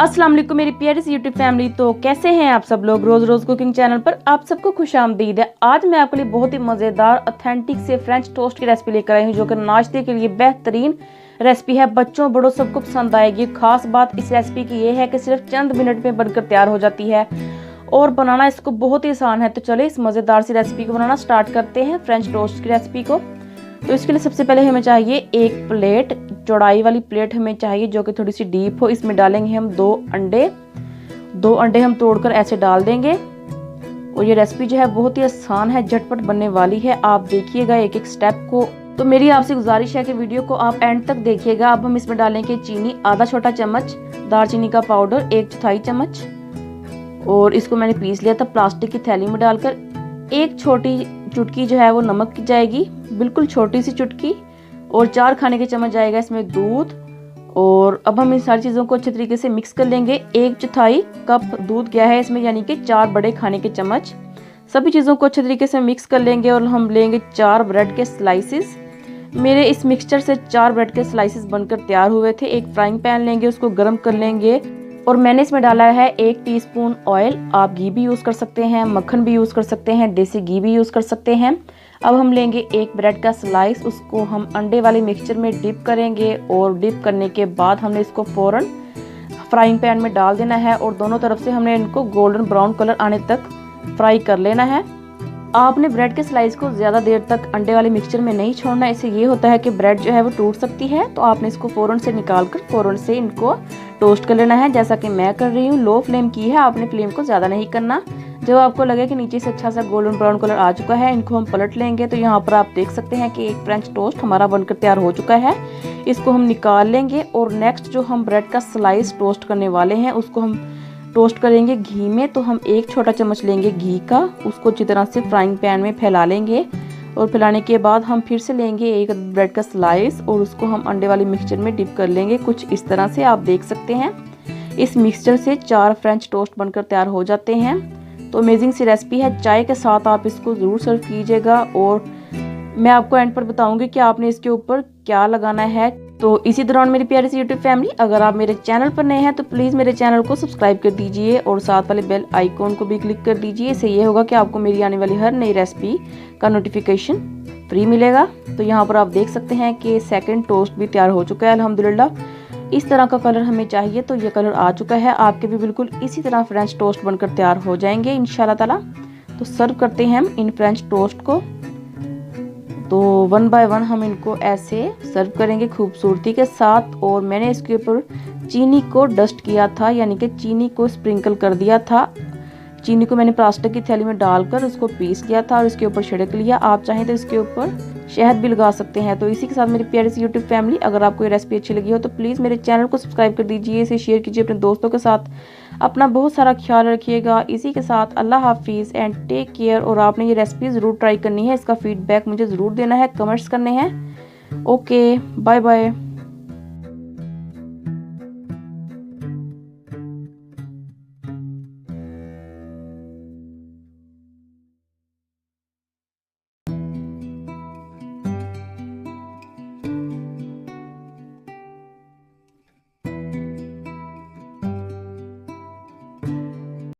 अस्सलाम वालेकुम मेरी प्यारी सी यूट्यूब फैमिली। तो कैसे हैं आप सब लोग। रोज रोज कुकिंग चैनल पर आप सबको खुशामदीद है। आज मैं आपके लिए बहुत ही मज़ेदार ऑथेंटिक से फ्रेंच टोस्ट की रेसिपी लेकर आई हूँ, जो कि नाश्ते के लिए बेहतरीन रेसिपी है। बच्चों बड़ों सबको पसंद आएगी। खास बात इस रेसिपी की ये है कि सिर्फ चंद मिनट में बनकर तैयार हो जाती है और बनाना इसको बहुत ही आसान है। तो चले इस मज़ेदार सी रेसिपी को बनाना स्टार्ट करते हैं, फ्रेंच टोस्ट की रेसिपी को। तो इसके लिए सबसे पहले हमें चाहिए एक प्लेट, चौड़ाई वाली प्लेट हमें चाहिए जो कि थोड़ी सी डीप हो। इसमें डालेंगे हम दो अंडे हम तोड़कर ऐसे डाल देंगे। और ये रेसिपी जो है बहुत ही आसान है, झटपट बनने वाली है। आप देखिएगा एक एक स्टेप को। तो मेरी आपसे गुजारिश है कि वीडियो को आप एंड तक देखिएगा। अब हम इसमें डालेंगे चीनी, आधा छोटा चम्मच, दालचीनी का पाउडर 1/4 चम्मच, और इसको मैंने पीस लिया था प्लास्टिक की थैली में डालकर। एक छोटी चुटकी जो है वो नमक की जाएगी, बिल्कुल छोटी सी चुटकी, और 4 खाने के चम्मच जाएगा इसमें दूध। और अब हम इन सारी चीज़ों को अच्छे तरीके से मिक्स कर लेंगे। 1/4 कप दूध गया है इसमें, यानी कि 4 बड़े खाने के चम्मच। सभी चीज़ों को अच्छे तरीके से मिक्स कर लेंगे और हम लेंगे 4 ब्रेड के स्लाइसिस। मेरे इस मिक्सचर से 4 ब्रेड के स्लाइसिस बनकर तैयार हुए थे। एक फ्राइंग पैन लेंगे, उसको गर्म कर लेंगे और मैंने इसमें डाला है 1 टीस्पून ऑयल। आप घी भी यूज़ कर सकते हैं, मक्खन भी यूज़ कर सकते हैं, देसी घी भी यूज़ कर सकते हैं। अब हम लेंगे एक ब्रेड का स्लाइस, उसको हम अंडे वाले मिक्सचर में डिप करेंगे और डिप करने के बाद हमने इसको फ़ौरन फ्राइंग पैन में डाल देना है और दोनों तरफ से हमने इनको गोल्डन ब्राउन कलर आने तक फ्राई कर लेना है। आपने ब्रेड के स्लाइस को ज़्यादा देर तक अंडे वाले मिक्सचर में नहीं छोड़ना। इससे ये होता है कि ब्रेड जो है वो टूट सकती है। तो आपने इसको फ़ौरन से निकाल कर फ़ौरन से इनको टोस्ट कर लेना है, जैसा कि मैं कर रही हूँ। लो फ्लेम की है, आपने फ्लेम को ज़्यादा नहीं करना। जब आपको लगे कि नीचे से अच्छा सा गोल्डन ब्राउन कलर आ चुका है, इनको हम पलट लेंगे। तो यहाँ पर आप देख सकते हैं कि एक फ्रेंच टोस्ट हमारा बनकर तैयार हो चुका है। इसको हम निकाल लेंगे और नेक्स्ट जो हम ब्रेड का स्लाइस टोस्ट करने वाले हैं उसको हम टोस्ट करेंगे घी में। तो हम 1 छोटा चम्मच लेंगे घी का, उसको अच्छी तरह से फ्राइंग पैन में फैला लेंगे और फैलाने के बाद हम फिर से लेंगे एक ब्रेड का स्लाइस और उसको हम अंडे वाले मिक्सचर में डिप कर लेंगे। कुछ इस तरह से आप देख सकते हैं। इस मिक्सचर से 4 फ्रेंच टोस्ट बनकर तैयार हो जाते हैं। तो अमेजिंग सी रेसिपी है। चाय के साथ आप इसको ज़रूर सर्व कीजिएगा और मैं आपको एंड पर बताऊंगी कि आपने इसके ऊपर क्या लगाना है। तो इसी दौरान मेरी प्यारी सी यूट्यूब फैमिली, अगर आप मेरे चैनल पर नए हैं तो प्लीज़ मेरे चैनल को सब्सक्राइब कर दीजिए और साथ वाले बेल आइकॉन को भी क्लिक कर दीजिए। इससे ये होगा कि आपको मेरी आने वाली हर नई रेसिपी का नोटिफिकेशन फ्री मिलेगा। तो यहाँ पर आप देख सकते हैं कि सेकंड टोस्ट भी तैयार हो चुका है अल्हम्दुलिल्लाह। इस तरह का कलर हमें चाहिए, तो ये कलर आ चुका है। आपके भी बिल्कुल इसी तरह फ्रेंच टोस्ट बनकर तैयार हो जाएंगे इंशाल्लाह ताला। तो सर्व करते हैं हम इन फ्रेंच टोस्ट को। तो 1 बाय 1 हम इनको ऐसे सर्व करेंगे खूबसूरती के साथ। और मैंने इसके ऊपर चीनी को डस्ट किया था, यानी कि चीनी को स्प्रिंकल कर दिया था। चीनी को मैंने प्लास्टिक की थैली में डालकर उसको पीस लिया था और इसके ऊपर छिड़क लिया। आप चाहें तो इसके ऊपर शहद भी लगा सकते हैं। तो इसी के साथ मेरी प्यारी सी यूट्यूब फैमिली, अगर आपको ये रेसिपी अच्छी लगी हो तो प्लीज़ मेरे चैनल को सब्सक्राइब कर दीजिए, इसे शेयर कीजिए अपने दोस्तों के साथ। अपना बहुत सारा ख्याल रखिएगा। इसी के साथ अल्लाह हाफिज़ एंड टेक केयर। और आपने ये रेसिपी ज़रूर ट्राई करनी है, इसका फीडबैक मुझे ज़रूर देना है, कमेंट्स करने हैं। Okay, bye bye.